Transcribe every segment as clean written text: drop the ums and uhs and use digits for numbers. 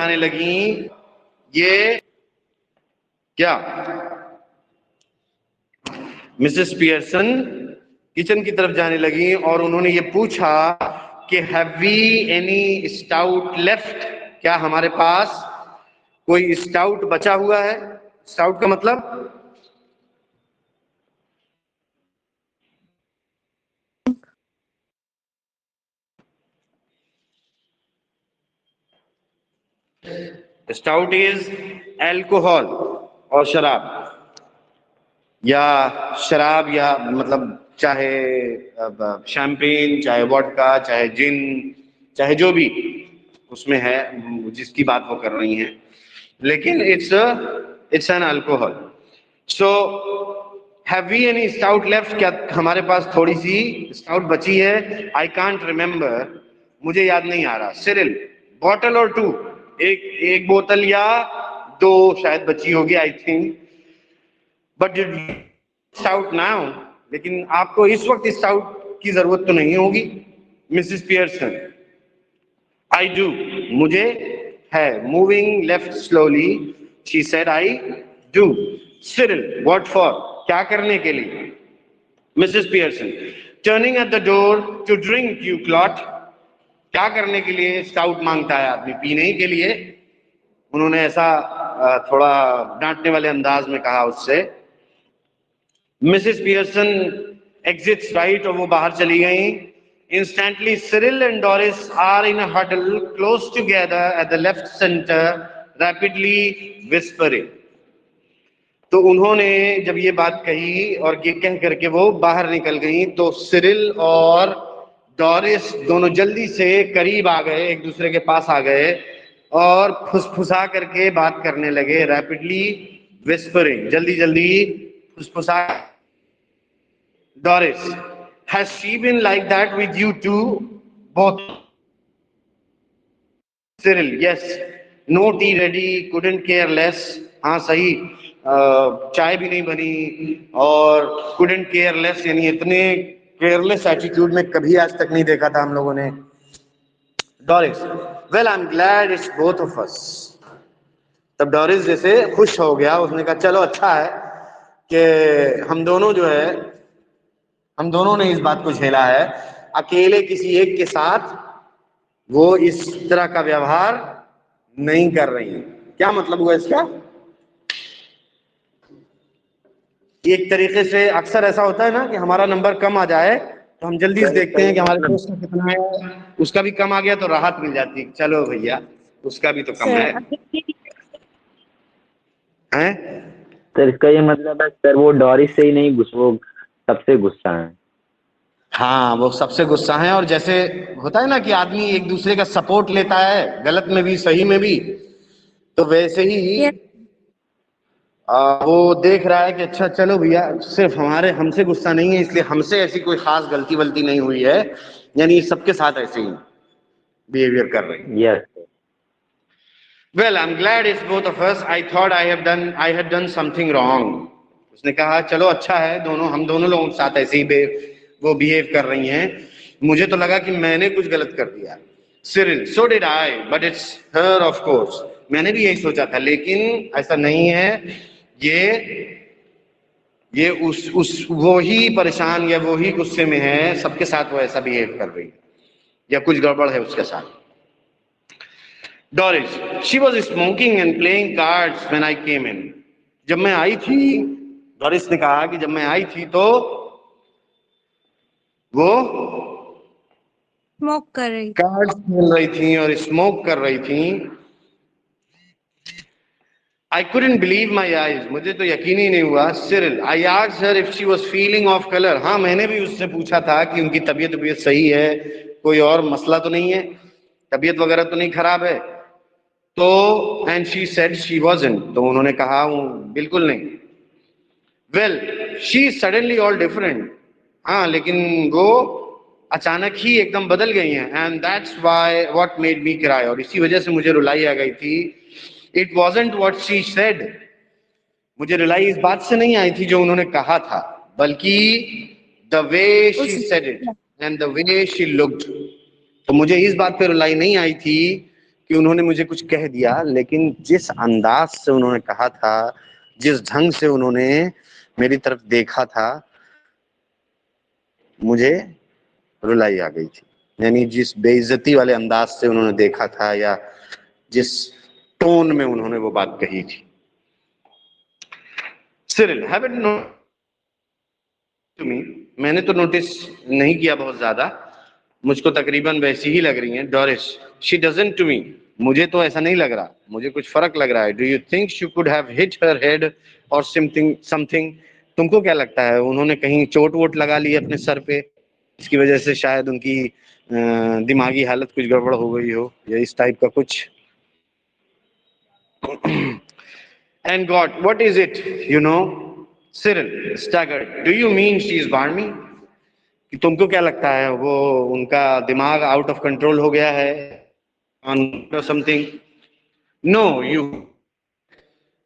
आने लगी, ये क्या? मिसेस पियर्सन किचन की तरफ जाने लगी और उन्होंने ये पूछा कि have we any stout left, क्या हमारे पास कोई स्टाउट बचा हुआ है? स्टाउट का मतलब स्टाउट इज एल्कोहल और शराब, या शराब, या मतलब चाहे शैंपेन, चाहे वोडका, चाहे जिन, चाहे जो भी उसमें है, जिसकी बात वो कर रही हैं, लेकिन it's an alcohol. So have we any stout left, क्या हमारे पास थोड़ी सी स्टाउट बची है? आई कांट रिमेम्बर, मुझे याद नहीं आ रहा। सिरिल, बॉटल और टू, एक बोतल या दो शायद बची होगी, I think. But stout now, लेकिन आपको इस वक्त स्टाउट की जरूरत तो नहीं होगी। मिसेस पियर्सन, आई डू, मुझे है। Moving left slowly, she said I do. Cyril, what for, क्या करने के लिए? Mrs Pearson, turning at the door to drink you clot, क्या करने के लिए स्टाउट मांगता है आदमी? पीने के लिए। उन्होंने ऐसा थोड़ा डांटने वाले अंदाज में कहा उससे। मिसेस पियर्सन एग्जिट्स राइट, और वो बाहर चली गई। Instantly Cyril and Doris are in a huddle close together at the left centre, rapidly whispering. तो उन्होंने जब ये बात कही और ये कह करके वो बाहर निकल गई, तो सिरिल और डोरिस दोनों जल्दी से करीब आ गए, एक दूसरे के पास आ गए और फुसफुसा करके बात करने लगे। रैपिडली विस्परिंग, जल्दी जल्दी फुसफुसा। Doris, has she been like that with you too? Both. Cyril, yes. No tea ready, couldn't care less. हाँ सही, चाय भी नहीं बनी और couldn't care less, यानी इतने केयरलेस एटीट्यूड में कभी आज तक नहीं देखा था हम लोगों ने। Doris, well I'm glad it's both of us. तब डॉरिस जैसे खुश हो गया, उसने कहा चलो अच्छा है कि हम दोनों जो है, हम दोनों ने इस बात को झेला है। अकेले किसी एक के साथ वो इस तरह का व्यवहार नहीं कर रही है। क्या मतलब हुआ इसका? एक तरीके से अक्सर ऐसा होता है ना कि हमारा नंबर कम आ जाए तो हम जल्दी से देखते हैं कि हमारे दोस्त का कितना है, उसका भी कम आ गया तो राहत मिल जाती है, चलो भैया उसका भी तो कम है। सर इसका ये मतलब है सर वो डॉरिस से ही नहीं वो सबसे गुस्सा है। हाँ, वो सबसे गुस्सा है। और जैसे होता है ना कि आदमी एक दूसरे का सपोर्ट लेता है, गलत में भी सही में भी, तो वैसे ही वो देख रहा है कि अच्छा चलो भैया, सिर्फ हमारे हमसे गुस्सा नहीं है, इसलिए हमसे ऐसी कोई खास गलती वलती नहीं हुई है, यानी सबके साथ ऐसे ही बिहेवियर कर रही है। Yes. Well I am glad it's both of us, I thought I had done something wrong. उसने कहा चलो अच्छा है, हम दोनों लोगों के साथ ऐसे ही वो बिहेव कर रही हैं, मुझे तो लगा कि मैंने कुछ गलत कर दिया। Cyril, so did I, but it's her of course, मैंने भी यही सोचा था, लेकिन ऐसा नहीं है। ये उस वो ही परेशान या वो ही गुस्से में है, सबके साथ वो ऐसा बिहेव कर रही है या कुछ गड़बड़ है उसके साथ। Doris, she was smoking and playing cards when I came in. जब मैं आई थी, डॉरिस ने कहा कि जब मैं आई थी तो वो स्मोक कर रही, कार्ड्स खेल रही थी और स्मोक कर रही थी। I couldn't believe my eyes, मुझे तो यकीन ही नहीं हुआ। Cyril, I asked her if she was feeling off color. हाँ, मैंने भी उससे पूछा था कि उनकी तबीयत सही है, कोई और मसला तो नहीं है, तबीयत वगैरह तो नहीं खराब है? तो and she said she wasn't, तो उन्होंने कहा बिल्कुल नहीं। Well, she suddenly all different. हाँ, लेकिन वो अचानक ही एकदम बदल गई हैं। And that's why what made me cry, और इसी वजह से मुझे रुलाई आ गई थी। It wasn't what she said, मुझे रुलाई इस बात से नहीं आई थी जो उन्होंने कहा था, बल्कि the way she said it and the way she looked। तो मुझे इस बात पे रुलाई नहीं आई थी कि उन्होंने मुझे कुछ कह दिया, लेकिन जिस अंदाज से उन्होंने कहा था, जिस ढंग से उन्होंने मेरी तरफ देखा था, मुझे रुलाई आ गई थी। यानी जिस बेइज्जती वाले अंदाज से उन्होंने देखा था या जिस टोन में उन्होंने वो बात कही थी। Cyril, have it no to me, मैंने तो नोटिस नहीं किया बहुत ज्यादा, मुझको तकरीबन वैसी ही लग रही हैं। Doris, she doesn't to me, मुझे तो ऐसा नहीं लग रहा, मुझे कुछ फर्क लग रहा है। Do you think she could have hit her head और समथिंग, तुमको क्या लगता है उन्होंने कहीं चोट वोट लगा ली अपने सर पे, इसकी वजह से शायद उनकी दिमागी हालत कुछ गड़बड़ हो गई हो या इस टाइप का कुछ। And God, what is it, you know? Cyril staggered, do you mean she is बार्मी, कि तुमको क्या लगता है वो उनका दिमाग आउट ऑफ कंट्रोल हो गया है ऑन समथिंग? नो यू,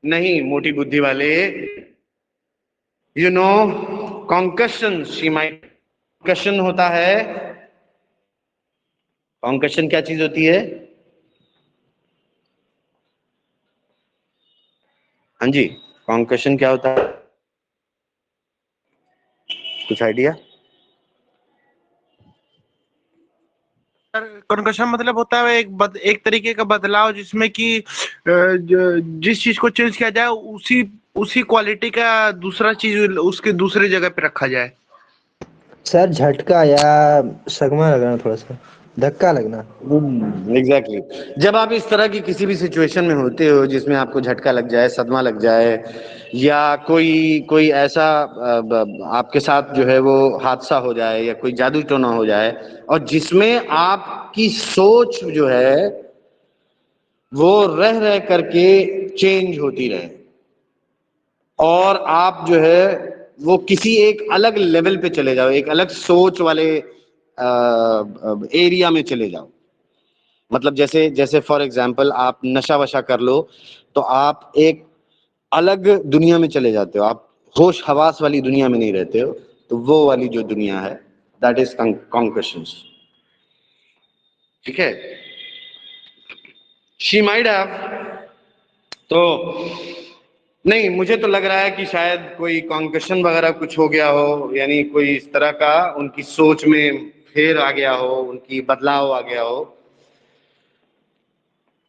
नहीं मोटी बुद्धि वाले, you know concussion, she might, concussion होता है, कॉन्कशन क्या चीज होती है? हाँ जी, कॉन्कशन क्या होता है, कुछ आइडिया? कंकशन मतलब होता है एक तरीके का बदलाव जिसमें कि जिस चीज को चेंज किया जाए उसी उसी क्वालिटी का दूसरा चीज उसके दूसरे जगह पे रखा जाए। सर झटका या सगमा लगना, थोड़ा सा धक्का लगना। एग्जैक्टली जब आप इस तरह की किसी भी सिचुएशन में होते हो जिसमें आपको झटका लग जाए, सदमा लग जाए, या कोई कोई ऐसा आपके साथ जो है वो हादसा हो जाए या कोई जादू टोना हो जाए, और जिसमें आपकी सोच जो है वो रह रह करके चेंज होती रहे, और आप जो है वो किसी एक अलग लेवल पे चले जाओ, एक अलग सोच वाले एरिया में चले जाओ। मतलब जैसे जैसे फॉर एग्जाम्पल आप नशा वशा कर लो तो आप एक अलग दुनिया में चले जाते हो, आप होश हवास वाली दुनिया में नहीं रहते हो, तो वो वाली जो दुनिया है दैट इज कॉन्कशंस। ठीक है, शी माइट हैव, तो नहीं, मुझे तो लग रहा है कि शायद कोई कॉन्कशन वगैरह कुछ हो गया हो, यानी कोई इस तरह का उनकी सोच में फेर आ गया हो, उनकी बदलाव आ गया हो।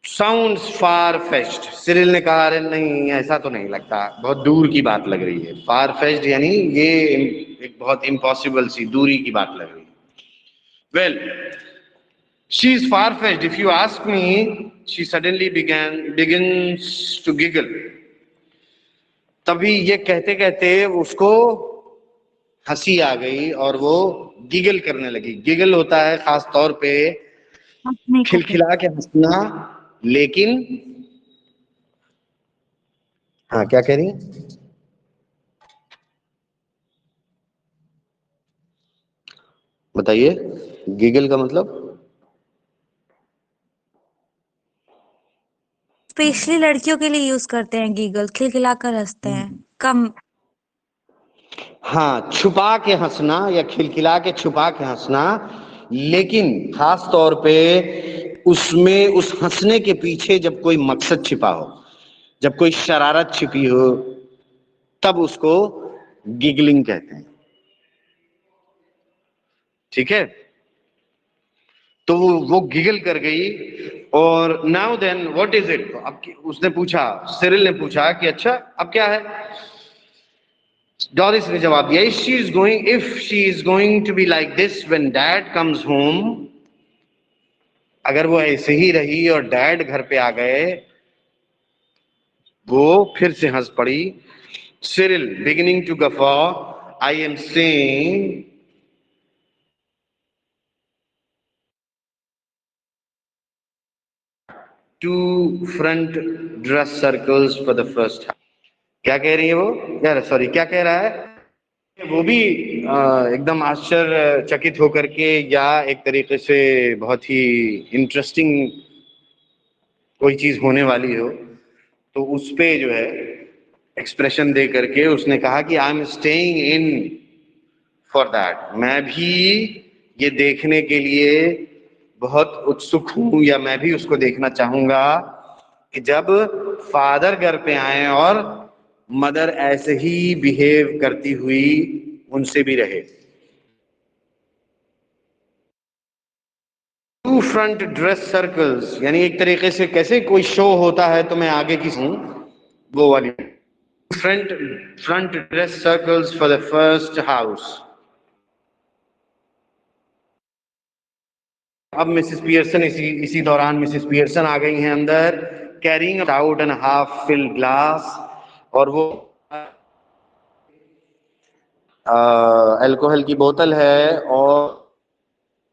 साउंड्स फार फेस्ट, सिरिल ने कहा अरे नहीं ऐसा तो नहीं लगता, बहुत दूर की बात लग रही है। फार फेस्ट यानी ये एक बहुत इम्पॉसिबल सी दूरी की बात लग रही है। Well, she is far fest, if you ask me, she suddenly begins to giggle। तभी ये कहते कहते उसको हंसी आ गई और वो गिगल करने लगी। गिगल होता है खास तौर पे खिलखिला के हंसना, लेकिन हाँ क्या कह रही हैं? बताइए, गिगल का मतलब? स्पेशली लड़कियों के लिए यूज करते हैं गीगल, खिलखिलाकर हंसते हैं कम। हाँ, छुपा के हंसना या खिलखिला के छुपा के हंसना, लेकिन खास तौर पे उसमें उस हंसने के पीछे जब कोई मकसद छिपा हो, जब कोई शरारत छिपी हो, तब उसको गिगलिंग कहते हैं। ठीक है, तो वो गिगल कर गई और now then what is it, अब उसने पूछा, सिरिल ने पूछा कि अच्छा अब क्या है? डॉरिस ने जवाब दिया, if she is going to be like this when dad comes home, अगर वो ऐसे ही रही और डैड घर पे आ गए। वो फिर से हंस पड़ी। Cyril beginning to guffaw, I am saying two front dress circles for the first time. क्या कह रही है वो, यार सॉरी क्या कह रहा है वो भी एकदम आश्चर्यचकित होकर के, या एक तरीके से बहुत ही इंटरेस्टिंग कोई चीज होने वाली हो, तो उस पे जो है एक्सप्रेशन दे करके उसने कहा कि I am staying in for that, मैं भी ये देखने के लिए बहुत उत्सुक हूं या मैं भी उसको देखना चाहूंगा कि जब फादर घर पे आए और मदर ऐसे ही बिहेव करती हुई उनसे भी रहे। टू फ्रंट ड्रेस सर्कल्स, यानी एक तरीके से कैसे कोई शो होता है तो मैं आगे की हूं, वो वाली। Front dress circles for the first house. अब मिसेस पियर्सन इसी दौरान मिसेस पियर्सन आ गई हैं अंदर, carrying out and half fill glass, और वो अल्कोहल की बोतल है और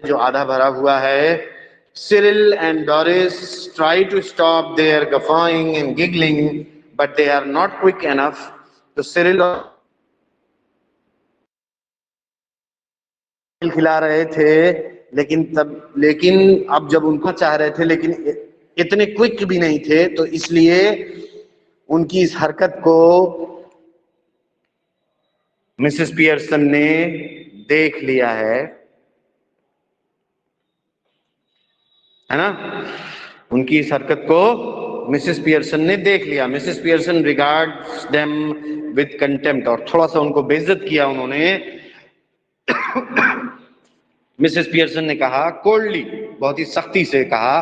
जो आधा भरा हुआ है। Cyril and Doris try to stop their guffawing and giggling, but they are not quick enough. तो Cyril खिला रहे थे, लेकिन अब जब उनको चाह रहे थे, लेकिन इतने क्विक भी नहीं थे, तो इसलिए उनकी इस हरकत को मिसेस पियर्सन ने देख लिया है ना? उनकी इस हरकत को मिसेस पियर्सन ने देख लिया। Mrs Pearson regards them with contempt, और थोड़ा सा उनको बेइज्जत किया उन्होंने। मिसेस पियर्सन ने कहा कोल्डली, बहुत ही सख्ती से कहा,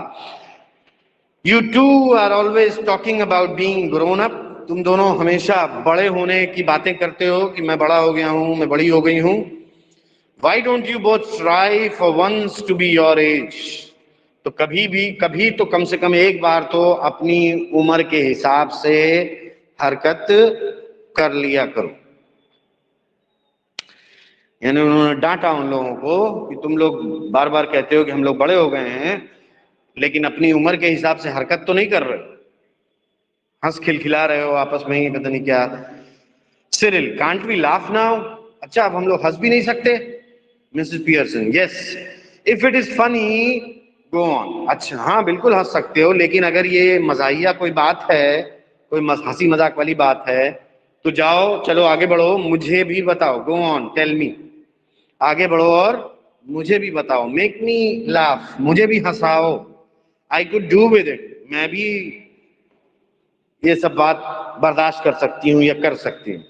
you two are always talking about being grown up. तुम दोनों हमेशा बड़े होने की बातें करते हो कि मैं बड़ा हो गया हूं, मैं बड़ी हो गई हूं। Why don't you both try for once to be your age? तो कभी तो कम से कम एक बार तो अपनी उम्र के हिसाब से हरकत कर लिया करो। यानी उन्होंने डांटा उन लोगों को कि तुम लोग बार बार कहते हो कि हम लोग बड़े हो गए हैं, लेकिन अपनी उम्र के हिसाब से हरकत तो नहीं कर रहे, हंस खिलखिला रहे हो आपस में ही, पता नहीं क्या। Cyril, can't we laugh now? अच्छा, अब हम लोग हंस भी नहीं सकते? Mrs Pearson, yes, if it is funny go on. अच्छा हाँ, बिल्कुल हंस सकते हो, लेकिन अगर ये मजाहिया कोई बात है, कोई हंसी मजाक वाली बात है, तो जाओ, चलो आगे बढ़ो, मुझे भी बताओ। गो ऑन, टेल मी, आगे बढ़ो और मुझे भी बताओ। मेक मी लाफ, मुझे भी हंसाओ। I could do with it, मैं भी ये सब बात बर्दाश्त कर सकती हूँ या कर सकती हूँ।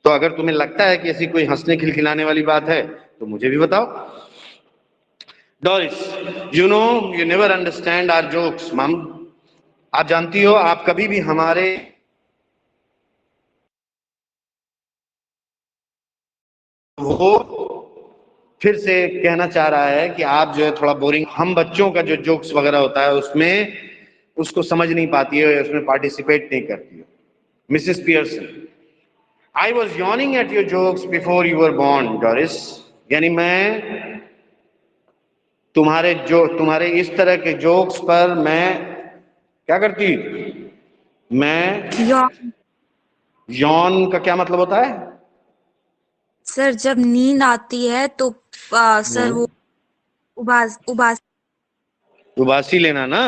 तो अगर तुम्हें लगता है कि ऐसी कोई हंसने खिलखिलाने वाली बात है तो मुझे भी बताओ। Doris, you know you never understand our jokes mum. आप जानती हो, आप कभी भी हमारे वो फिर से कहना चाह रहा है कि आप जो है थोड़ा बोरिंग, हम बच्चों का जो जोक्स वगैरह होता है उसमें उसको समझ नहीं पाती है, उसमें पार्टिसिपेट नहीं करती है। Mrs Pearson, I was yawning at your jokes before you were born Doris. यानी मैं तुम्हारे इस तरह के जोक्स पर मैं क्या करती, मैं यौन का क्या मतलब होता है? सर जब नींद आती है तो सर वो उबासी लेना ना।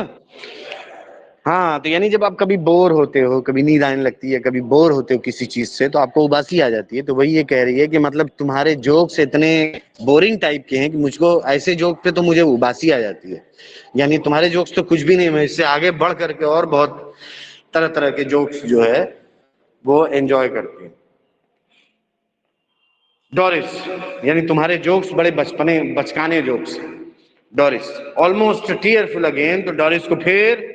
हाँ, तो यानी जब आप कभी बोर होते हो, कभी नींद आने लगती है, कभी बोर होते हो किसी चीज से, तो आपको उबासी आ जाती है। तो वही ये कह रही है कि मतलब तुम्हारे जोक्स इतने बोरिंग टाइप के हैं कि मुझको ऐसे जोक पे तो मुझे उबासी आ जाती है। यानी तुम्हारे जोक्स तो कुछ भी नहीं, मैं इससे आगे बढ़ करके और बहुत तरह तरह के जोक्स जो है वो एंजॉय करती हूँ। डोरिस, यानी तुम्हारे जोक्स बड़े बचकाने jokes. Doris, almost tearful again. तो डोरिस को फिर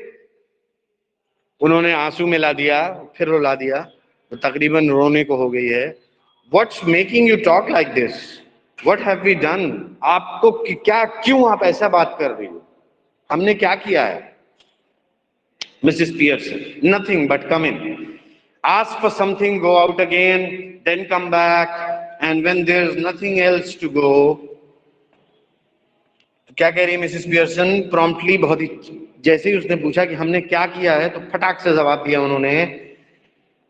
उन्होंने आंसू में ला दिया, फिर रुला दिया, तो तकरीबन रोने को हो गई है। What's making you talk like this? What have we done? आपको क्या, क्यों आप ऐसा बात कर रही हो? हमने क्या किया है? Mrs Pearson, nothing but come in, ask for something, go out again, then come back, and when there is nothing else to go. क्या कह रही है मिसेस पियर्सन? प्रॉम्प्टली, बहुत ही, जैसे ही उसने पूछा कि हमने क्या किया है, तो फटाक से जवाब दिया उन्होंने,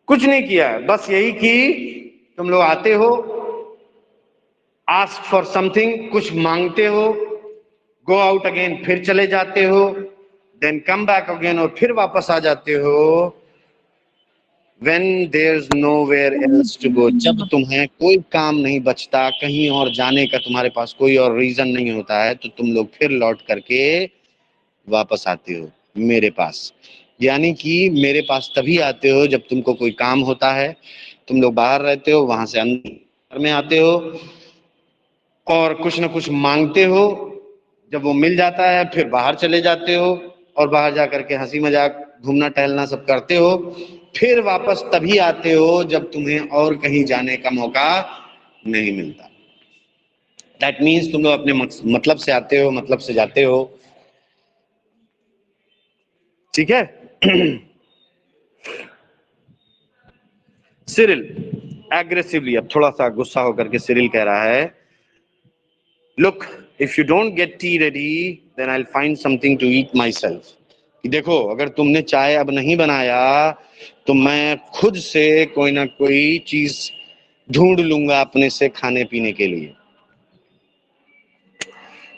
कुछ नहीं किया है, बस यही कि तुम लोग आते हो, आस्क फॉर समथिंग, कुछ मांगते हो, गो आउट अगेन, फिर चले जाते हो, देन कम बैक अगेन, और फिर वापस आ जाते हो। when there's nowhere else to go, जब तुम्हें कोई काम नहीं बचता, कहीं और जाने का तुम्हारे पास कोई और रीजन नहीं होता है, तो तुम लोग फिर लौट करके वापस आते हो मेरे पास। यानी कि मेरे पास तभी आते हो जब तुमको कोई काम होता है, तुम लोग बाहर रहते हो, वहां से अंदर में आते हो और कुछ ना कुछ मांगते हो, जब वो मिल जाता है फिर बाहर चले जाते हो और बाहर जाकर के हंसी मजाक घूमना टहलना सब करते हो, फिर वापस तभी आते हो जब तुम्हें और कहीं जाने का मौका नहीं मिलता। दैट मीन्स तुम लोग अपने मतलब से आते हो, मतलब से जाते हो। ठीक है। सिरिल एग्रेसिवली, अब थोड़ा सा गुस्सा होकर के सिरिल कह रहा है, look if you don't get tea ready then I will find something to eat myself. कि देखो अगर तुमने चाय अब नहीं बनाया तो मैं खुद से कोई ना कोई चीज ढूंढ लूंगा अपने से खाने पीने के लिए।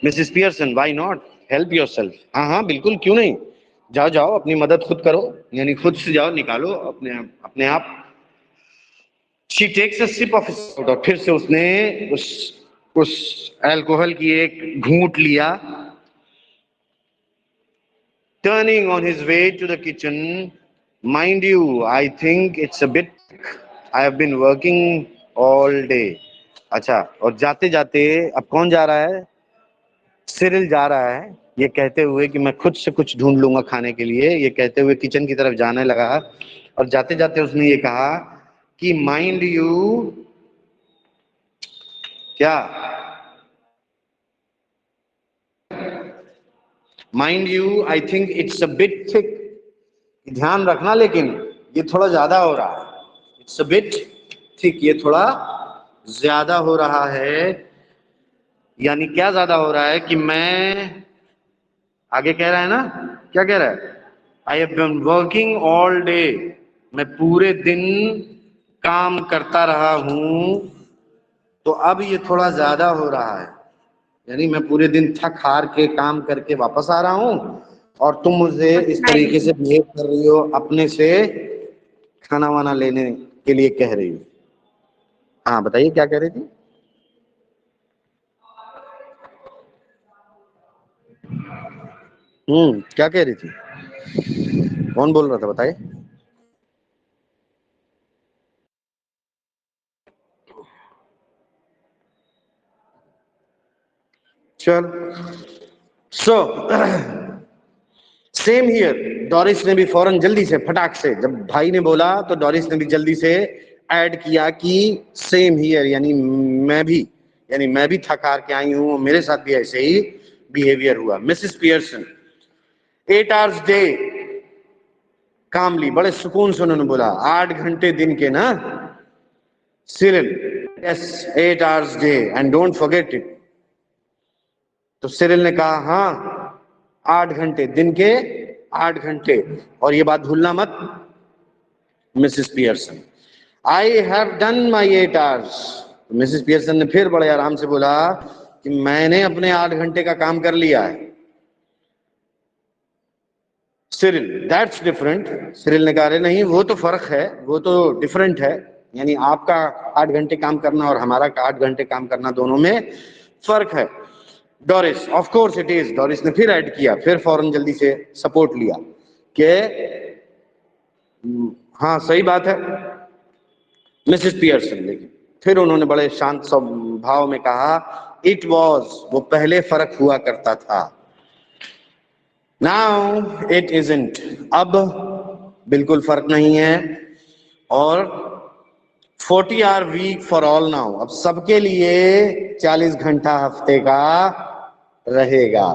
Mrs Pearson, why not help yourself? हाँ हाँ बिल्कुल, क्यों नहीं, जाओ जाओ अपनी मदद खुद करो, यानी खुद से जाओ, निकालो अपने आप। She takes a sip of और फिर से उसने उस अल्कोहल की एक घूंट लिया। Turning on his way to the kitchen, mind you I think it's a bit, I have been working all day. अच्छा, और जाते जाते अब कौन जा रहा है? सिरिल जा रहा है, ये कहते हुए कि मैं खुद से कुछ ढूंढ लूंगा खाने के लिए, ये कहते हुए किचन की तरफ जाने लगा। और जाते जाते उसने ये कहा कि माइंड यू, क्या mind you I think it's a bit thick, ध्यान रखना लेकिन ये थोड़ा ज्यादा हो रहा है। इट्स अ बिट थिक, ये थोड़ा ज्यादा हो रहा है। यानी क्या ज्यादा हो रहा है कि मैं, आगे कह रहा है ना, क्या कह रहा है? I have been working all day, मैं पूरे दिन काम करता रहा हूं, तो अब ये थोड़ा ज्यादा हो रहा है। यानी मैं पूरे दिन थक हार के काम करके वापस आ रहा हूं और तुम मुझे इस तरीके से बिहेव कर रही हो, अपने से खाना वाना लेने के लिए कह रही हो। हाँ बताइए क्या कह रही थी? क्या कह रही थी? कौन बोल रहा था बताइए? चल, सो सेम हियर, डोरिस ने भी फौरन जल्दी से फटाक से, जब भाई ने बोला तो डोरिस ने भी जल्दी से ऐड किया कि सेम हियर, यानी मैं भी, यानी मैं भी थक हार के आई हूं, मेरे साथ भी ऐसे ही बिहेवियर हुआ। मिसेस पियर्सन, 8 hours डे, कामली, बड़े सुकून से उन्होंने बोला, 8 घंटे दिन के ना? Cyril, yes 8 hours day and don't forget it. तो सिरिल ने कहा हाँ 8 घंटे दिन के, 8 घंटे, और ये बात भूलना मत। Mrs Pearson, I have done my 8 hours। Mrs Pearson ने फिर बड़े आराम से बोला कि मैंने अपने 8 घंटे का काम कर लिया है। Cyril, that's different. सिरिल ने कहा अरे नहीं, वो तो फर्क है, वो तो डिफरेंट है, यानी आपका 8 घंटे काम करना और हमारा 8 घंटे काम करना, दोनों में फर्क है। Doris, of course it is. Doris ने फिर ऐड किया, फिर फौरन जल्दी से सपोर्ट लिया कि हाँ सही बात है। मिसेस पियर्सन, लेकिन फिर उन्होंने बड़े शांत स्वभाव में कहा, इट वॉज, वो पहले फर्क हुआ करता था, नाउ इट इजंट, अब बिल्कुल फर्क नहीं है। और 40 hour week for all now, अब सबके लिए 40 घंटा हफ्ते का रहेगा।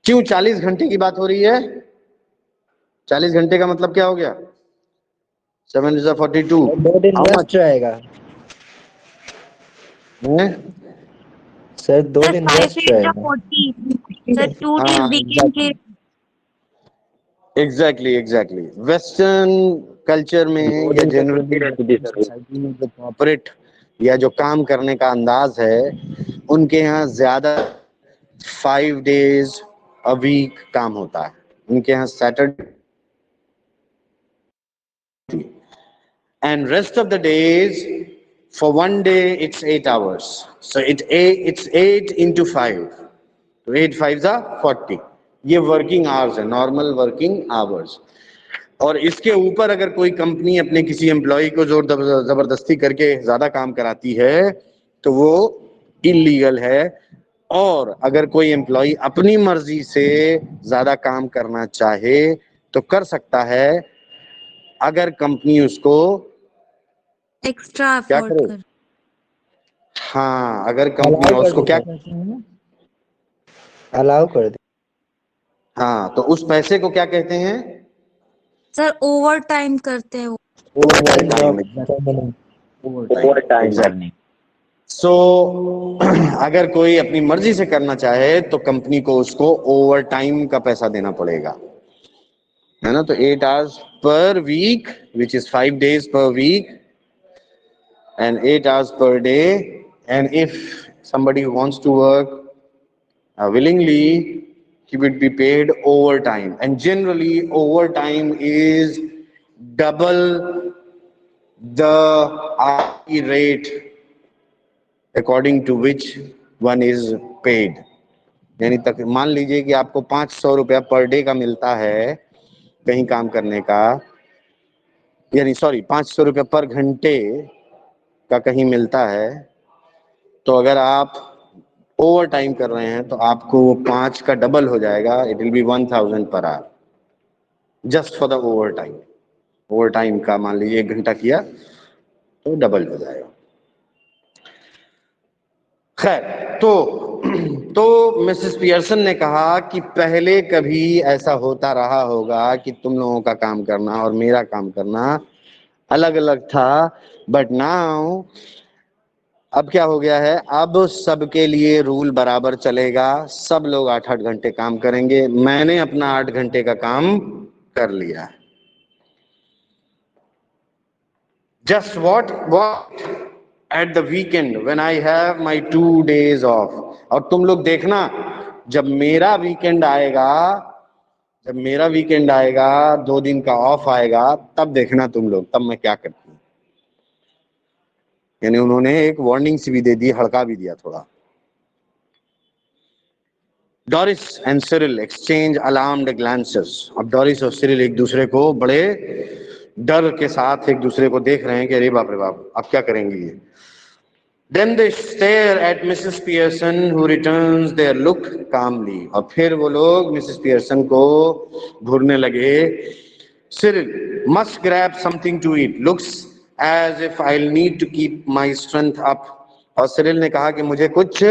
क्यों 40 घंटे की बात हो रही है? 40 घंटे का मतलब क्या हो गया? 7 is 42, 2 दिन हाउ रेस्ट मच रहेगा है? सर, 2 सर दिन 5 रेस्ट is रहेगा। 40, सर 2 days हाँ weekend के। एग्जैक्टली एग्जैक्टली, वेस्टर्न कल्चर में 2 या दिन का छुट्टी रहती थी जनरली सर। सोसाइटी में जो कॉर्पोरेट या जो काम करने का अंदाज है, उनके यहाँ ज्यादा 5 days अ वीक काम होता है। उनके यहाँ Saturday and rest of the days, for one day it's 8 hours. So it's 8 into 5. तो 8 5 40. ये वर्किंग आवर्स है, नॉर्मल वर्किंग आवर्स. और इसके ऊपर अगर कोई कंपनी अपने किसी एम्प्लॉय को जोर जबरदस्ती करके ज्यादा काम कराती है तो वो इलीगल है. और अगर कोई एम्प्लॉय अपनी मर्जी से ज्यादा काम करना चाहे तो कर सकता है, अगर कंपनी उसको एक्स्ट्रा क्या अफोर्ड करे. कर। हाँ, अगर कंपनी उसको क्या, अलाउ कर दे. हाँ, तो उस पैसे को क्या कहते हैं? सर ओवर टाइम करते हैं वो। Over time. ओवर टाइम करने. सो अगर कोई अपनी मर्जी से करना चाहे तो कंपनी को उसको ओवर टाइम का पैसा देना पड़ेगा, है ना. तो 8 hours per week, which is 5 days per week and 8 hours per day. And if somebody wants to work willingly, he would be paid overtime. And generally overtime is double the hourly rate according to which one is paid. यानी तक मान लीजिए कि आपको 500 रुपया per day का मिलता है कहीं काम करने का, यानी सॉरी 500 रुपया पर घंटे का कहीं मिलता है, तो अगर आप ओवर टाइम कर रहे हैं तो आपको 5 का डबल हो जाएगा. It will be 1000 per hour just for the over time. Over time का मान लीजिए 1 घंटा किया तो डबल हो जाएगा. खैर, तो मिसेस पियर्सन ने कहा कि पहले कभी ऐसा होता रहा होगा कि तुम लोगों का काम करना और मेरा काम करना अलग अलग था, बट नाउ अब क्या हो गया है, अब सबके लिए रूल बराबर चलेगा. सब लोग 8-8 घंटे काम करेंगे. मैंने अपना 8 घंटे का काम कर लिया. Just what at the weekend when I have my 2 days off. और तुम लोग देखना, जब मेरा वीकेंड आएगा 2 दिन का ऑफ आएगा, तब देखना तुम लोग, तब मैं क्या करती हूँ. यानी उन्होंने एक वार्निंग सी भी दे दी, हड़का भी दिया थोड़ा. Doris and Cyril exchange alarmed glances. अब डॉरिस और सिरिल एक दूसरे को बड़े डर के साथ एक दूसरे को देख रहे हैं कि अरे बाप रे बाप, अब क्या करेंगे ये. Then they stare at Mrs. Pearson, who returns their look calmly. और फिर वो लोग मिसेस पियर्सन को घूरने लगे. Cyril must grab something to eat. Looks as if I'll need to keep my strength up. और सिरिल ने कहा कि मुझे कुछ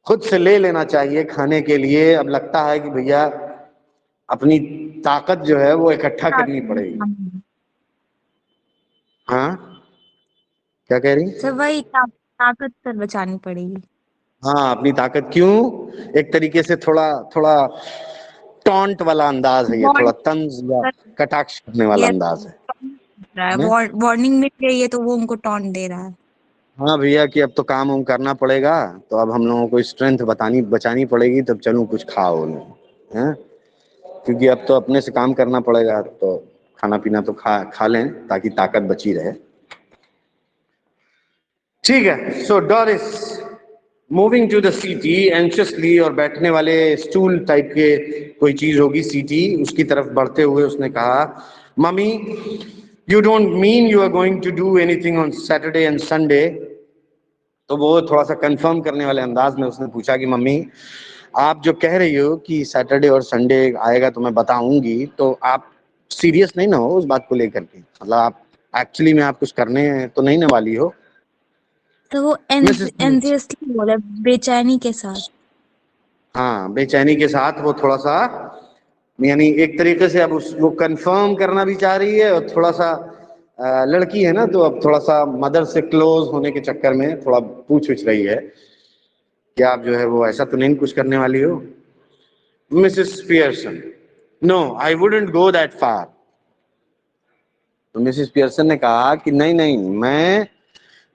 खुद से ले लेना चाहिए खाने के लिए. अब लगता है कि भैया अपनी ताकत जो है वो इकट्ठा करनी पड़ेगी. हाँ, क्या कह रही? सर वही ताकत सर बचानी पड़ेगी. हाँ, अपनी ताकत. क्यों? एक तरीके से थोड़ा थोड़ा टॉन्ट वाला अंदाज है ये, थोड़ा तंज या कटाक्ष करने वाला अंदाज है. वार्निंग मिल गई है तो वो उनको टॉन्ट दे रहा है. हाँ भैया, कि अब तो काम उम करना पड़ेगा, तो अब हम लोगों को स्ट्रेंथ बचानी पड़ेगी, तब चलो कुछ खाओ हैं, क्योंकि अब तो अपने से काम करना पड़ेगा, तो खाना पीना तो खा लें ताकि ताकत बची रहे. ठीक है. सो डॉरिस मूविंग टू द सीटी एंशियसली, और बैठने वाले स्टूल टाइप के कोई चीज होगी सीटी, उसकी तरफ बढ़ते हुए उसने कहा, mummy you don't mean you are going to do anything on Saturday and Sunday. तो वो थोड़ा सा कंफर्म करने वाले अंदाज में उसने पूछा कि मम्मी आप जो कह रही हो कि सैटरडे और संडे आएगा तो मैं बताऊंगी, तो आप सीरियस नहीं ना हो उस बात को लेकर के, मतलब आप एक्चुअली में आप कुछ करने तो नहीं ना वाली हो. तो वो एंजियसली बोला, बेचैनी के साथ. हाँ, बेचैनी के साथ वो थोड़ा सा, यानी एक तरीके से अब वो कंफर्म करना भी चाह रही है, और थोड़ा सा लड़की है ना, तो अब थोड़ा सा मदर से क्लोज होने के चक्कर में थोड़ा पूछ रही है कि आप जो है वो ऐसा तो नहीं कुछ करने वाली हो. Mrs Pearson, no I wouldn't go that far. तो मिसेस पियर्सन ने कहा कि नहीं, मैं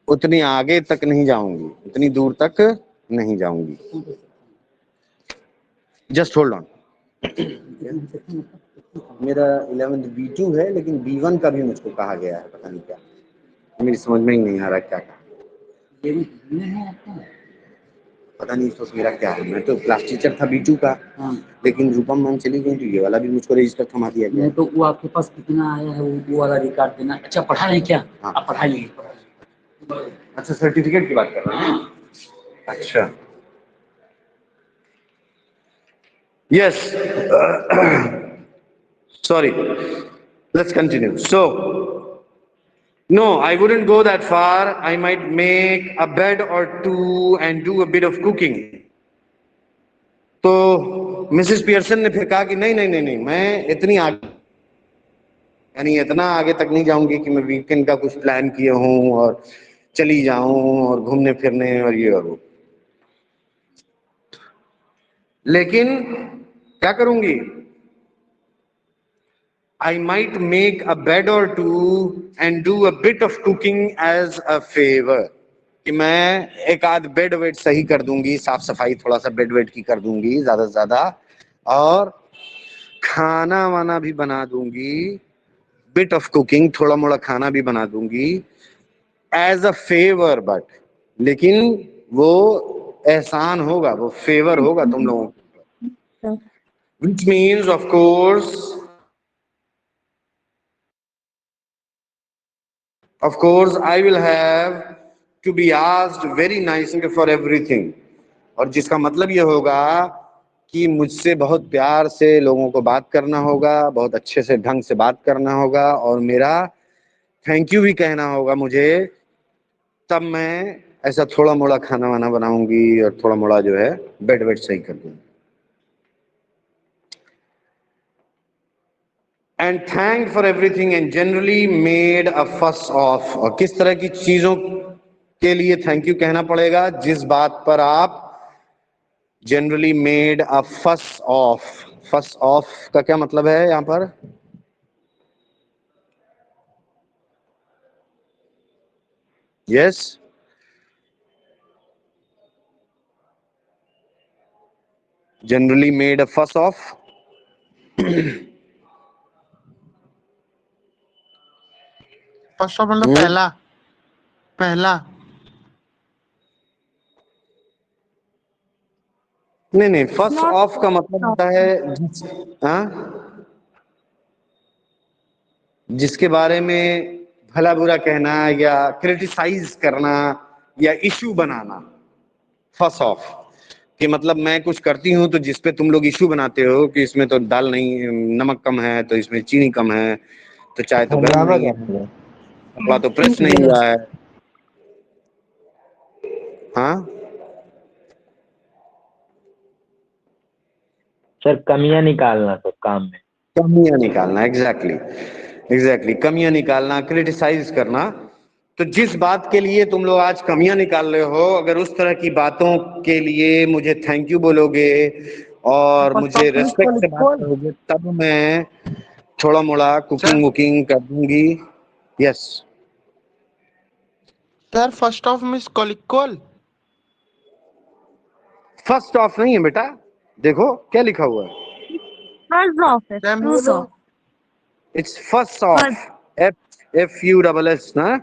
उतनी आगे तक नहीं जाऊंगी, उतनी दूर तक नहीं जाऊंगी. Just hold on. मेरा 11th B2 है, लेकिन B1 का भी मुझको कहा गया है, पता नहीं क्या, मेरी समझ में ही नहीं आ रहा क्या कहा। ये भी कितने हैं आपको? पता नहीं सोच मेरा क्या है, मैं तो क्लास टीचर था B2 का, हाँ, लेकिन रूपम मैम चली गई तो ये वाला भी मुझको रजिस्टर थमा दिया गया। नहीं तो वो आपके पास कितना आया है वो वाला रिकॉर्ड देना। अच्छा पढ़ा है क्या? हाँ। आप पढ़ा लीजिए। अच्छा, सर्टिफिकेट की बात कर रहे हैं। अच्छा, yes. Sorry, let's continue. So, no, I wouldn't go that far. I might make a bed or two and do a bit of cooking. तो मिसेस पियर्सन ने फिर कहा कि नहीं नहीं नहीं नहीं, मैं इतनी आगे, यानी इतना आगे तक नहीं जाऊंगी कि मैं वीकेंड का कुछ प्लान किए हूं और चली जाऊं और घूमने फिरने और ये और वो। लेकिन क्या करूंगी? I might make a bed or two and do a bit of cooking as a favor. कि मैं एक आध बेड वेड सही कर दूंगी, साफ सफाई थोड़ा सा बेड वेड की कर दूंगी ज्यादा से ज्यादा, और खाना वाना भी बना दूंगी, बिट ऑफ कुकिंग, थोड़ा मोड़ा खाना भी बना दूंगी एज अ फेवर। बट लेकिन वो एहसान होगा, वो फेवर होगा तुम लोगों को, which means of course I will have to be asked very nicely for everything. और जिसका मतलब ये होगा कि मुझसे बहुत प्यार से लोगों को बात करना होगा, बहुत अच्छे से ढंग से बात करना होगा, और मेरा थैंक यू भी कहना होगा मुझे। तब मैं ऐसा थोड़ा मोड़ा खाना वाना बनाऊंगी और थोड़ा मोड़ा जो है बेड वेड सही कर दूंगी। And thank for everything and generally made a फस ऑफ। और किस तरह की चीजों के लिए थैंक यू कहना पड़ेगा? जिस बात पर आप जनरली मेड अ फस ऑफ। फस ऑफ का क्या मतलब है यहां पर? यस, जनरली मेड अ फस ऑफ। फर्स्ट ऑफ मतलब पहला पहला नहीं नहीं, फर्स्ट Not ऑफ का मतलब होता है हाँ, जिसके बारे में भला बुरा कहना या क्रिटिसाइज करना या इशू बनाना। फर्स्ट ऑफ कि मतलब मैं कुछ करती हूँ तो जिसपे तुम लोग इशू बनाते हो कि इसमें तो दाल नहीं, नमक कम है, तो इसमें चीनी कम है, तो चाय तो गर्म हंगामा नहीं है, करते हैं। कपड़ा तो प्रेस नहीं हुआ है। हाँ, सर कमियां निकालना सर काम में। कमियां निकालना, एग्जैक्टली कमियां निकालना, क्रिटिसाइज करना। तो जिस बात के लिए तुम लोग आज कमियां निकाल रहे हो, अगर उस तरह की बातों के लिए मुझे थैंक यू बोलोगे और मुझे रेस्पेक्ट से बात करोगे, तब मैं थोड़ा मोड़ा कुकिंग वुकिंग कर दूंगी। Yes, sir first off miss कॉलिक्वल। फर्स्ट ऑफ नहीं है बेटा, देखो क्या लिखा हुआ है, First off है, first off, it's first of, first, FUSS ना,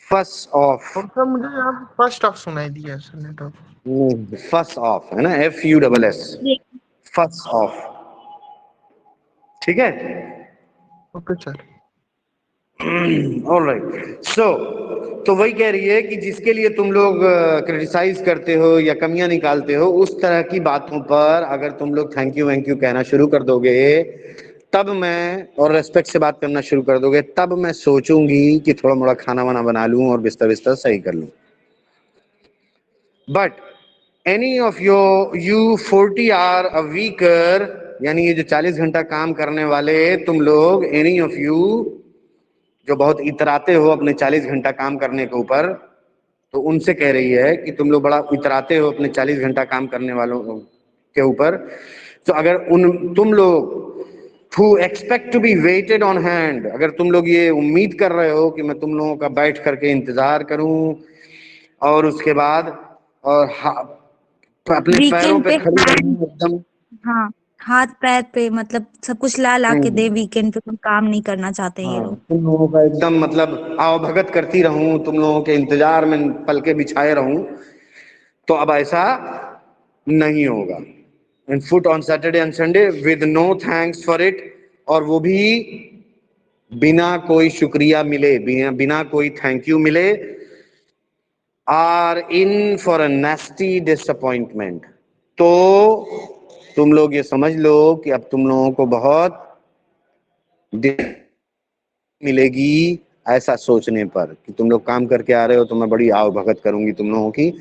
फर्स्ट ऑफ, और सर मुझे यहाँ फर्स्ट ऑफ सुनाई दिया सर, नहीं तो फर्स्ट ऑफ है ना, FUSS, फर्स्ट ऑफ। ठीक है, ओके सर। ऑलराइट। सो तो वही कह रही है कि जिसके लिए तुम लोग क्रिटिसाइज करते हो या कमियां निकालते हो, उस तरह की बातों पर अगर तुम लोग थैंक यू वैंक यू कहना शुरू कर दोगे, तब मैं, और रेस्पेक्ट से बात करना शुरू कर दोगे, तब मैं सोचूंगी कि थोड़ा मोड़ा खाना वाना बना लूं और बिस्तर बिस्तर सही कर लूं। But any of you 40 hour a weeker, यानी ये जो 40 घंटा काम करने वाले तुम लोग, एनी ऑफ यू जो बहुत इतराते हो अपने 40 घंटा काम करने के ऊपर, तो उनसे कह रही है कि तुम लोग बड़ा इतराते हो अपने 40 घंटा काम करने वालों के ऊपर। तो अगर तुम लोग who expect to be waited on hand, अगर तुम लोग ये उम्मीद कर रहे हो कि मैं तुम लोगों का बैठ करके इंतजार करूं और उसके बाद और अपने पैरों वीकेंड पे पे खड़ी रहूं एकदम, हाँ, हाथ पैर पे मतलब सब कुछ ला ला के दे, वीकेंड पे कोई काम नहीं करना चाहते हैं ये हाँ, लोग। तुम लोगों का एकदम मतलब आओ भगत करती रहूं, तुम लोगों के इंतजार में पलके बिछाए रहूं, तो अब ऐसा नहीं होगा। And foot on Saturday and Sunday with no thanks for it, और वो भी बिना कोई शुक्रिया मिले, बिना कोई थैंक यू मिले, are in for a nasty disappointment. तो तुम लोग ये समझ लो कि अब तुम लोगों को बहुत मिलेगी ऐसा सोचने पर कि तुम लोग काम करके आ रहे हो तो मैं बड़ी आव भगत करूंगी तुम लोगों की।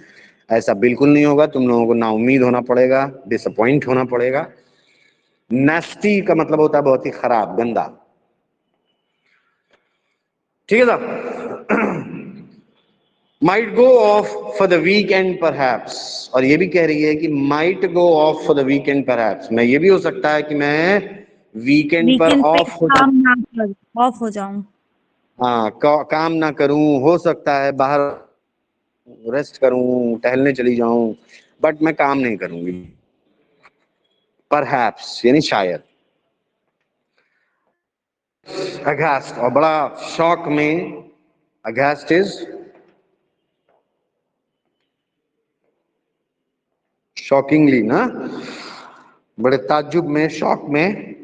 ऐसा बिल्कुल नहीं होगा। तुम लोगों को ना उम्मीद होना पड़ेगा, डिसअपॉइंट होना पड़ेगा। नेस्टी का मतलब होता है बहुत ही खराब, गंदा। ठीक है साहब। Might go off for the weekend perhaps, और ये भी कह रही है कि might go off for the weekend perhaps, मैं ये भी हो सकता है कि मैं वीकेंड पर वीकेंड पे ऑफ हो जाऊं। काम ना कर, ऑफ हो जाऊं। हाँ, काम ना करूं, हो सकता है बाहर रेस्ट करूं, टहलने चली जाऊं, बट मैं काम नहीं करूंगी। परहैप्स यानी शायद। अगेस्ट, और बड़ा शॉक में, अगेस्ट इज शॉकिंगली ना, बड़े ताज्जुब में, शॉक में।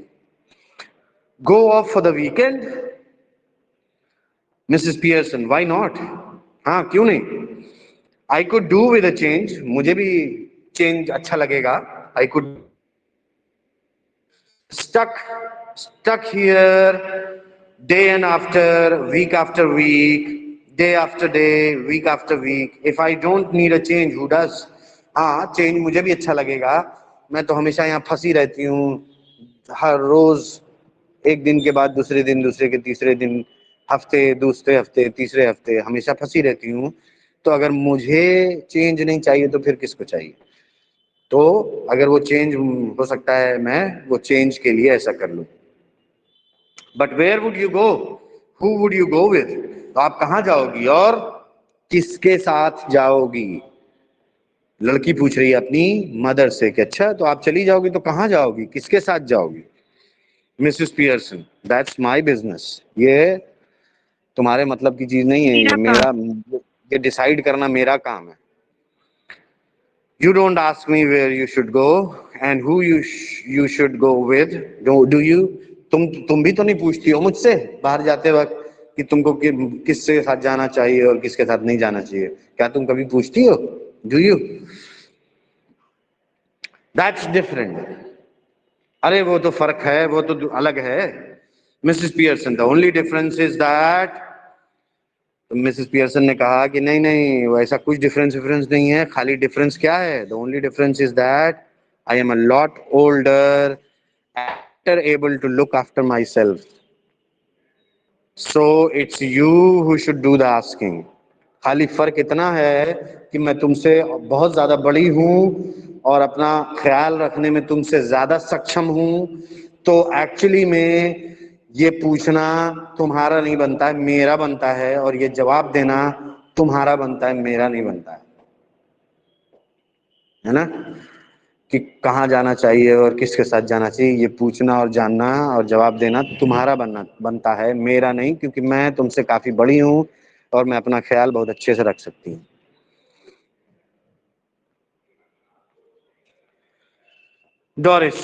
Go off for the weekend, Mrs Pearson, why not? हाँ, क्यों नहीं? I could do with a change, मुझे भी चेंज अच्छा लगेगा। I could stuck stuck here day and after week, day after day, week after week. If I don't need a change, who does? हाँ, change मुझे भी अच्छा लगेगा। मैं तो हमेशा यहाँ फंसी रहती हूँ, हर रोज एक दिन के बाद दूसरे दिन, दूसरे के तीसरे दिन, हफ्ते दूसरे हफ्ते, तीसरे हफ्ते, हमेशा फंसी रहती हूँ। तो अगर मुझे चेंज नहीं चाहिए तो फिर किसको चाहिए? तो अगर वो चेंज हो सकता है, मैं वो चेंज के लिए ऐसा कर लूं। But where would you go, who would you go with? तो आप कहां जाओगी और किसके साथ जाओगी? लड़की पूछ रही है अपनी मदर से कि अच्छा तो आप चली जाओगी तो कहां जाओगी, किसके साथ जाओगी? Mrs Pearson, that's my business, ये तुम्हारे मतलब की चीज नहीं है, ये मेरा काम। मेरा, ये डिसाइड करना मेरा काम है। You don't ask me where you should go and who you should go with. Do you? तुम भी तो नहीं पूछती हो मुझसे बाहर जाते वक्त कि तुमको किसके साथ जाना चाहिए और किसके साथ नहीं जाना चाहिए। क्या तुम कभी पूछती हो? Do you? That's different. अरे वो तो फर्क है, वो तो अलग है। Mrs Pearson, the only difference is that, Mrs Pearson ने कहा कि नहीं नहीं, वो ऐसा कुछ डिफरेंस नहीं है। खाली डिफरेंस क्या है? The only difference is that I am a lot older, better able to look after myself. So it's you who should do the asking. खाली फर्क इतना है कि मैं तुमसे बहुत ज्यादा बड़ी हूं और अपना ख्याल रखने में तुमसे ज्यादा सक्षम हूं। तो एक्चुअली में ये पूछना तुम्हारा नहीं बनता है, मेरा बनता है, और ये जवाब देना तुम्हारा बनता है, मेरा नहीं बनता है ना? कि कहाँ जाना चाहिए और किसके साथ जाना चाहिए, ये पूछना और जानना और जवाब देना तुम्हारा बनता है, मेरा नहीं, क्योंकि मैं तुमसे काफी बड़ी हूँ और मैं अपना ख्याल बहुत अच्छे से रख सकती हूँ। डॉरिस,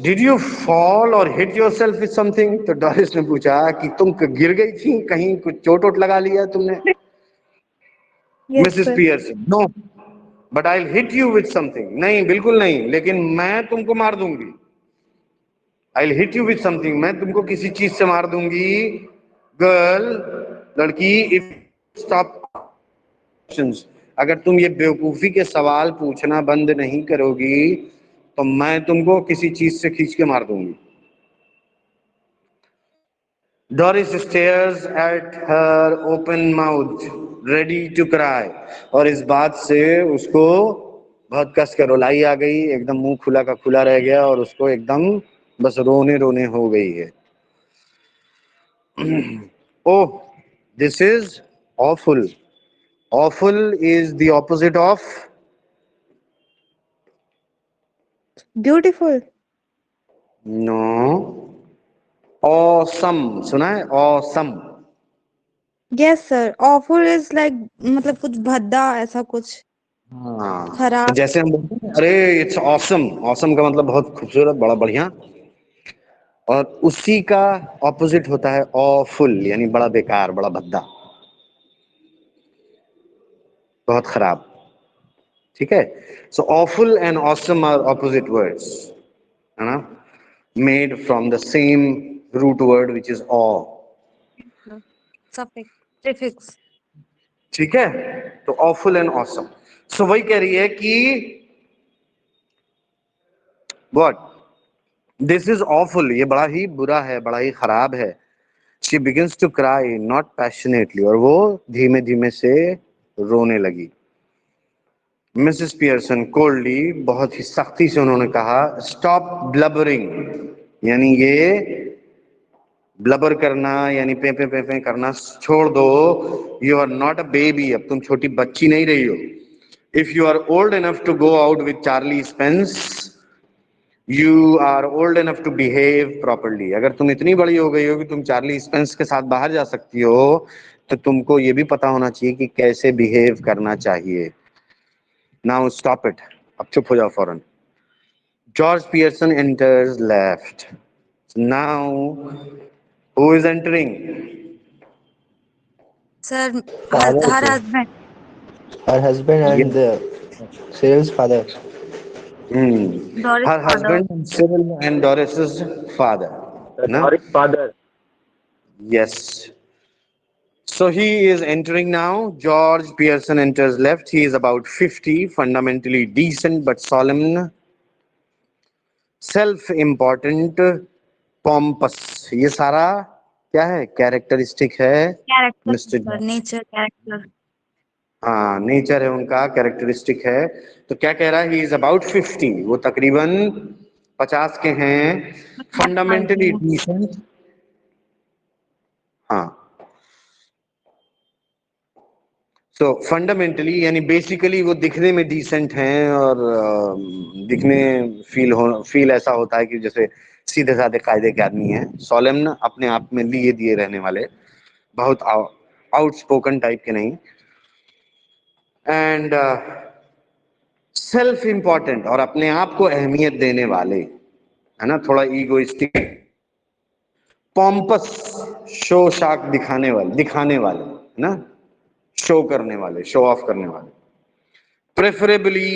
डिड यू फॉल और हिट योरसेल्फ विद समथिंग? तो डॉरिस ने पूछा कि तुम गिर गई थी, कहीं कुछ चोट वोट लगा लिया तुमने? Yes Mrs sir. Pearson, no, but I will hit you with something. नहीं, बिल्कुल नहीं, लेकिन मैं तुमको मार दूंगी। I will hit you with something, मैं तुमको किसी चीज से मार दूंगी। गर्ल, लड़की, इफ स्टॉप, अगर तुम ये बेवकूफी के सवाल पूछना बंद नहीं करोगी तो मैं तुमको किसी चीज से खींच के मार दूंगी। Doris stares at her open mouth ready to cry, और इस बात से उसको बहुत कस के रुलाई आ गई, एकदम मुंह खुला का खुला रह गया और उसको एकदम बस रोने रोने हो गई है। Oh, this is awful. Awful is the opposite of Beautiful. नो, ऑसम सुना है? Awesome. Yes sir, awful is like मतलब कुछ भद्दा ऐसा कुछ हाँ, तो खराब। जैसे हम बोलते हैं अरे इट्स ऑसम, ऑसम का मतलब बहुत खूबसूरत, बड़ा बढ़िया। और उसी का ऑपोजिट होता है ऑफुल, यानी बड़ा बेकार, बड़ा भद्दा, बहुत खराब। ठीक है? So awful and awesome are opposite words, है ना, made from the same root word which is aw. Suffix, prefix. ठीक है? तो ऑफुल एंड ऑसम। सो वही कह रही है कि व्हाट, दिस इज ऑफुल, ये बड़ा ही बुरा है, बड़ा ही खराब है। She begins to cry not passionately, और वो धीमे धीमे से रोने लगी। मिसेस पियर्सन कोल्डली, बहुत ही सख्ती से उन्होंने कहा, स्टॉप ब्लबरिंग, यानी ये ब्लबर करना यानी पे पे करना छोड़ दो। You are not a baby, अब तुम छोटी बच्ची नहीं रही हो। If you are old enough to go out with Charlie Spence, you are old enough to behave properly. अगर तुम इतनी बड़ी हो गई हो कि तुम चार्ली स्पेंस के साथ बाहर जा सकती हो, तो तुमको ये भी पता होना चाहिए कि कैसे बिहेव करना चाहिए। नाउ स्टॉप इट, अब चुप हो जाओ फौरन। George Pearson enters left. Now who is entering? Sir, Father, her sir. Husband. Her husband and Cyril's father. Doris Her father. husband and Cyril and Doris's father. Na? Doris father. Yes. So he is entering now. George Pearson enters left. He is about 50, fundamentally decent but solemn, self-important, pompous. ये सारा क्या है? Characteristic है character mister sir, George. Nature character. हाँ, nature है उनका, characteristic है। तो क्या कह रहा है? ही इज अबाउट 50, वो तकरीबन 50 के हैं। साल के फंडामेंटली हैं। डिसेंट, हाँ। सो फंडामेंटली यानी बेसिकली वो दिखने में डिसेंट हैं, और दिखने फील ऐसा होता है कि जैसे सीधे साधे कायदे के आदमी हैं, सोलेमन, अपने आप में लिए दिए रहने वाले, बहुत आउटस्पोकन टाइप के नहीं, एंड सेल्फ इंपॉर्टेंट, और अपने आप को अहमियत देने वाले, है ना, थोड़ा ईगोइस्टिक, पॉम्पस, शो शाक दिखाने वाले, है ना, शो करने वाले, शो ऑफ करने वाले। Preferably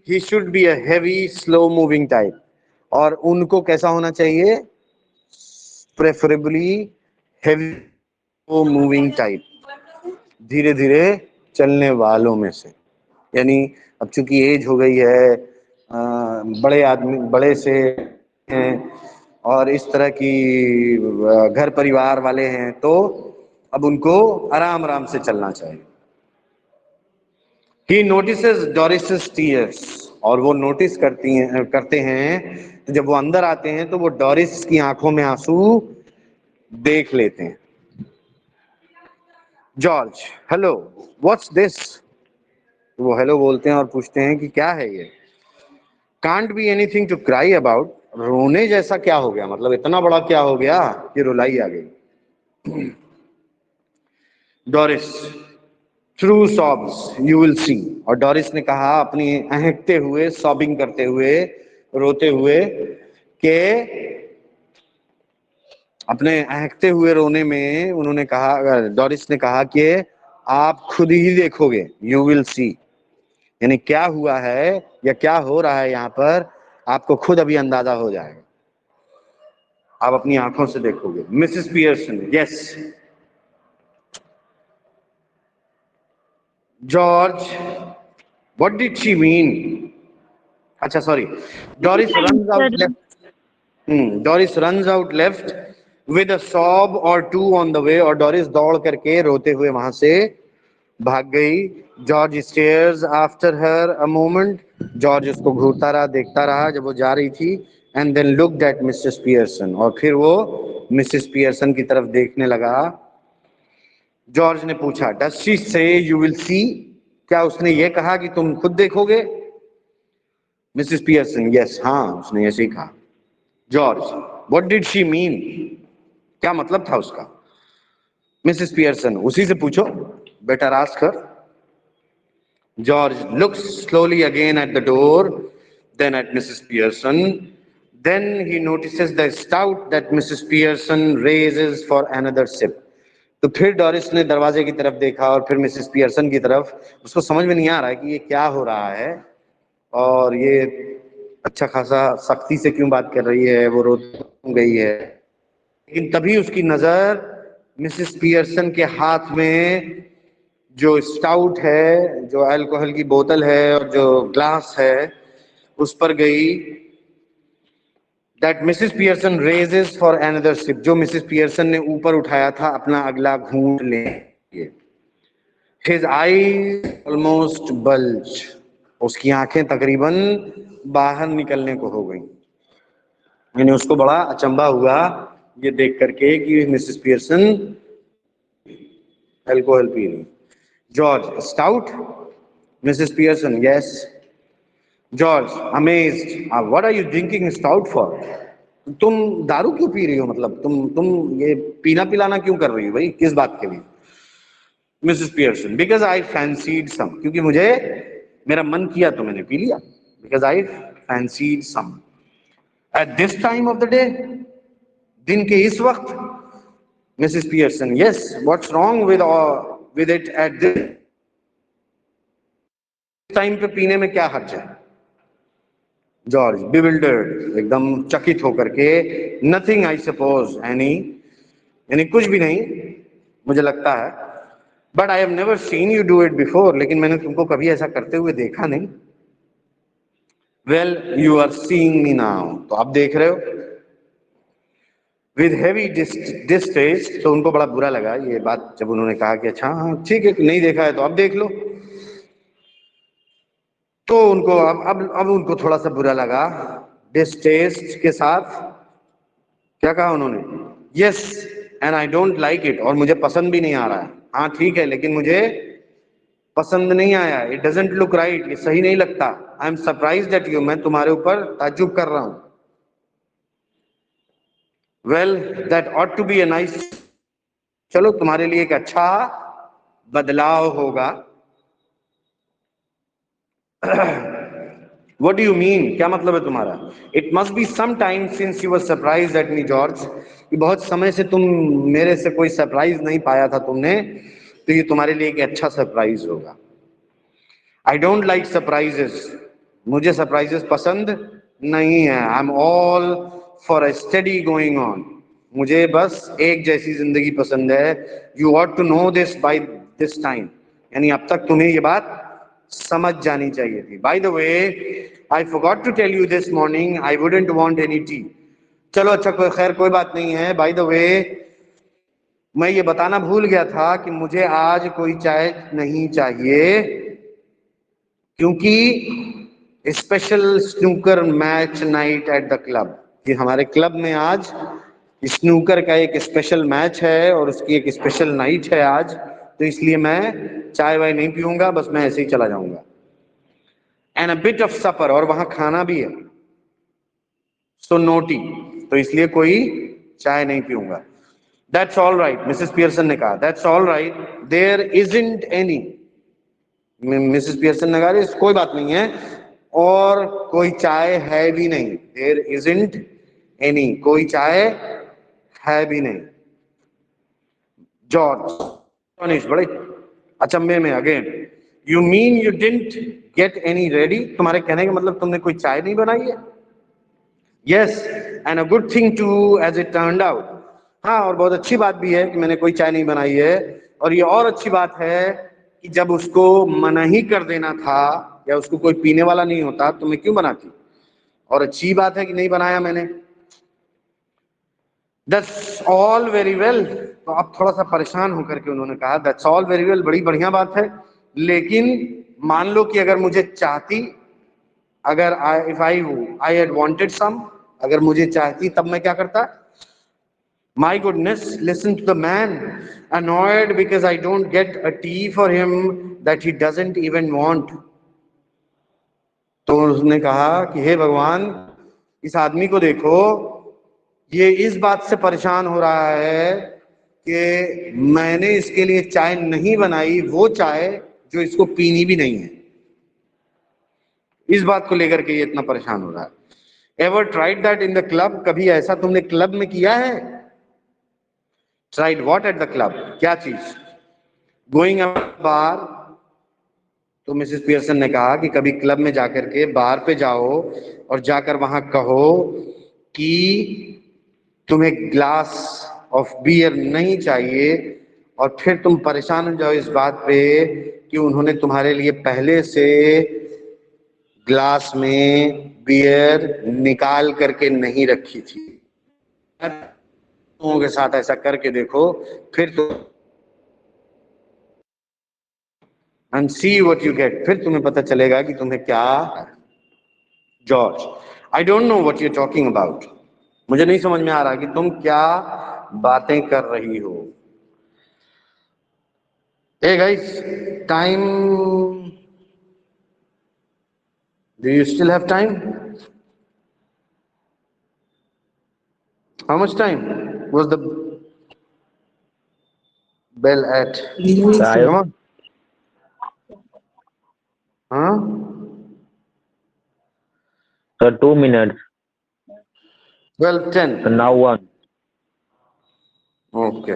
he should be a heavy slow moving type, और उनको कैसा होना चाहिए? Preferably heavy slow moving type, धीरे धीरे चलने वालों में से। यानी अब चूंकि एज हो गई है, बड़े आदमी, बड़े से हैं, और इस तरह की घर परिवार वाले हैं, तो अब उनको आराम आराम से चलना चाहिए। He notices Doris's tears, और वो नोटिस करते हैं, तो जब वो अंदर आते हैं तो वो डोरिस की आंखों में आंसू देख लेते हैं। George, hello, what's this? वो हेलो बोलते हैं और पूछते हैं कि क्या है ये? Can't be anything to cry about, रोने जैसा क्या हो गया, मतलब इतना बड़ा क्या हो गया कि रुलाई आ गई? Doris, through सॉब्स you will see, और डोरिस ने कहा अपनी अहकते हुए, सॉबिंग करते हुए, रोते हुए, के अपने अहकते हुए रोने में उन्होंने कहा, डोरिस ने कहा कि आप खुद ही देखोगे, यू विल सी, यानी क्या हुआ है या क्या हो रहा है यहाँ पर, आपको खुद अभी अंदाजा हो जाएगा, आप अपनी आंखों से देखोगे। Mrs Pearson, yes. George, what did she mean? अच्छा sorry, Doris runs out left, Doris runs out left with a sob or two on the way, और डोरिस दौड़ करके रोते हुए वहां से भाग गई। George stairs after her a moment, George उसको घूरता रहा, देखता रहा जब वो जा रही थी, and then looked at Mrs Pearson, और फिर वो मिसेस पियर्सन की तरफ देखने लगा। जॉर्ज ने पूछा, डज शी से यू विल सी, क्या उसने ये कहा कि तुम खुद देखोगे? मिसेस पियर्सन, यस, हाँ, उसने ऐसे ही कहा। George, what did she mean? क्या मतलब था उसका? मिसेस पियर्सन, उसी से पूछो, better ask her. George looks slowly again at the door, then at Mrs. Pearson. Then he notices the stout that Mrs. Pearson raises for another sip. तो फिर Doris ने दरवाजे की तरफ देखा और फिर मिसेस पियर्सन की तरफ। उसको समझ में नहीं आ रहा है कि ये क्या हो रहा है और ये अच्छा खासा सख्ती से क्यों बात कर रही है, वो रो गई है। लेकिन तभी उसकी नजर मिसेस पियर्सन के हाथ में जो स्टाउट है, जो अल्कोहल की बोतल है और जो ग्लास है, उस पर गई। That Mrs Pearson raises for another sip, जो मिसेस पियर्सन ने ऊपर उठाया था अपना अगला घूंट लेंगे। हिज आईज ऑलमोस्ट बल्ज, उसकी आंखें तकरीबन बाहर निकलने को हो गई। यानी उसको बड़ा अचंभा हुआ ये देख करके कि मिसेस पियर्सन अल्कोहल पी रही। George, stout? Mrs. Pearson, yes. George, amazed. What are you drinking stout for? तुम दारू क्यों पी रही हो? मतलब तुम ये पीना पिलाना क्यों कर रही हो भाई? किस बात के लिए? Mrs. Pearson, because I fancied some. क्योंकि मुझे मेरा मन किया तो मैंने पी लिया. Because I fancied some. At this time of the day, दिन के इस वक्त? Mrs. Pearson, yes. What's wrong with it at this time पे पीने में क्या हर्ज है? जॉर्ज, bewildered, एकदम चकित होकर के, नथिंग आई सपोज एनी, यानी कुछ भी नहीं मुझे लगता है। But I have never seen you do it before, लेकिन मैंने तुमको कभी ऐसा करते हुए देखा नहीं। Well you are seeing me now, तो आप देख रहे हो। विद हेवी डिस्टेस्ट, तो उनको बड़ा बुरा लगा ये बात जब उन्होंने कहा कि अच्छा हाँ ठीक है, नहीं देखा है तो अब देख लो। तो उनको अब उनको थोड़ा सा बुरा लगा। डिस्टेस्ट के साथ क्या कहा उन्होंने? Yes and I don't like it, और मुझे पसंद भी नहीं आ रहा है। हाँ ठीक है, लेकिन मुझे पसंद नहीं आया। इट डजंट लुक राइट, ये सही नहीं लगता। I am surprised at you, मैं तुम्हारे ऊपर ताज्जुब कर रहा हूं। Well that ought to be a nice, चलो तुम्हारे लिए एक अच्छा बदलाव होगा। What do you mean? क्या मतलब है तुम्हारा? It must be some time since you were surprised at me, George. कि बहुत समय से तुम मेरे से कोई सरप्राइज नहीं पाया था तुमने, तो ये तुम्हारे लिए एक अच्छा सरप्राइज होगा। I don't like surprises. मुझे सरप्राइजेस पसंद नहीं है। I'm all for a steady going on. मुझे बस एक जैसी जिंदगी पसंद है। You ought to know this by this time. यानी अब तक तुम्हें ये बात समझ जानी चाहिए थी। By the way, I forgot to tell you this morning, I wouldn't want any tea. चलो अच्छा, कोई खैर कोई बात नहीं है। By the way, मैं ये बताना भूल गया था कि मुझे आज कोई चाय नहीं चाहिए, क्योंकि special snooker match night at the club, कि हमारे क्लब में आज स्नूकर का एक स्पेशल मैच है और उसकी एक स्पेशल नाइट है आज, तो इसलिए मैं चाय वाय नहीं पीऊंगा, बस मैं ऐसे ही चला जाऊंगा। एंड अ बिट ऑफ सफर, और वहां खाना भी है, सो नो टी, तो इसलिए कोई चाय नहीं पीऊंगा। That's all right, Mrs Pearson ने कहा। That's all right, there isn't any. Mrs Pearson ने कहा कोई बात नहीं है और कोई चाय है भी नहीं। देयर इजंट एनी, कोई चाय है भी नहीं। जॉर्ज बड़े अचंभे में, again, you mean you didn't get any ready? तुम्हारे कहने का मतलब तुमने कोई चाय नहीं बनाई है? Yes and a good thing too as it turned out. हाँ, और बहुत अच्छी बात भी है कि मैंने कोई चाय नहीं बनाई है, और ये और अच्छी बात है कि जब उसको मना ही कर देना था या उसको कोई पीने वाला नहीं होता तो मैं क्यों बनाती? और अच्छी बात है कि नहीं बनाया मैंने। That's all very well. तो अब थोड़ा सा परेशान होकर के उन्होंने कहा That's all very well, बड़ी बढ़िया बात है, लेकिन मान लो कि अगर मुझे चाहती, अगर if I had wanted some, अगर मुझे चाहती तब मैं क्या करता? My goodness, listen to the man, annoyed because I don't get a tea for him that he doesn't even want. तो उसने कहा कि हे भगवान, इस आदमी को देखो, ये इस बात से परेशान हो रहा है कि मैंने इसके लिए चाय नहीं बनाई, वो चाय जो इसको पीनी भी नहीं है। इस बात को लेकर के ये इतना परेशान हो रहा है। Ever tried that in the club? कभी ऐसा तुमने क्लब में किया है? Tried what at the club? क्या चीज? गोइंग बार। तो मिसेस पियर्सन ने कहा कि कभी क्लब में जाकर के बार पे जाओ और जाकर वहां कहो कि तुम्हें ग्लास ऑफ बियर नहीं चाहिए, और फिर तुम परेशान हो जाओ इस बात पे कि उन्होंने तुम्हारे लिए पहले से ग्लास में बियर निकाल करके नहीं रखी थी। लोगों के साथ ऐसा करके देखो, फिर तो and see what you get, फिर तुम्हें पता चलेगा कि तुम्हें क्या। George, I don't know what you talking about. मुझे नहीं समझ में आ रहा कि तुम क्या बातें कर रही हो। Hey guys, time, do you still have time? How much time was the bell at? चाय कम ऑन। हाँ, sir 2 minutes 12:10। so now 1 okay,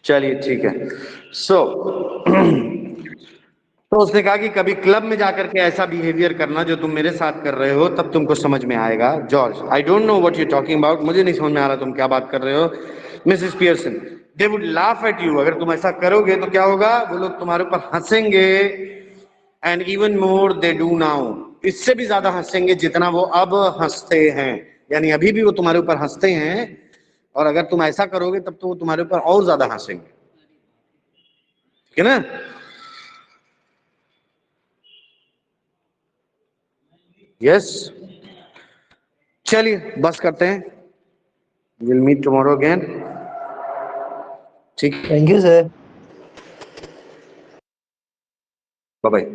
चलिए ठीक है। सो तो उसने कहा कि कभी क्लब में जाकर के ऐसा बिहेवियर करना जो तुम मेरे साथ कर रहे हो, तब तुमको समझ में आएगा। George, I don't know what you talking about. मुझे नहीं समझ में आ रहा तुम क्या बात कर रहे हो। Mrs Pearson, they would laugh at you. अगर तुम ऐसा करोगे तो क्या होगा? वो लोग तुम्हारे ऊपर हंसेंगे। And even more they do now, इससे भी ज्यादा हंसेंगे जितना वो अब हंसते हैं। यानी अभी भी वो तुम्हारे ऊपर हंसते हैं, और अगर तुम ऐसा करोगे तब तो वो तुम्हारे ऊपर और ज्यादा हंसेंगे। ठीक है ना? यस, चलिए बस करते हैं। Will meet tomorrow again. ठीक, thank you sir. Bye bye.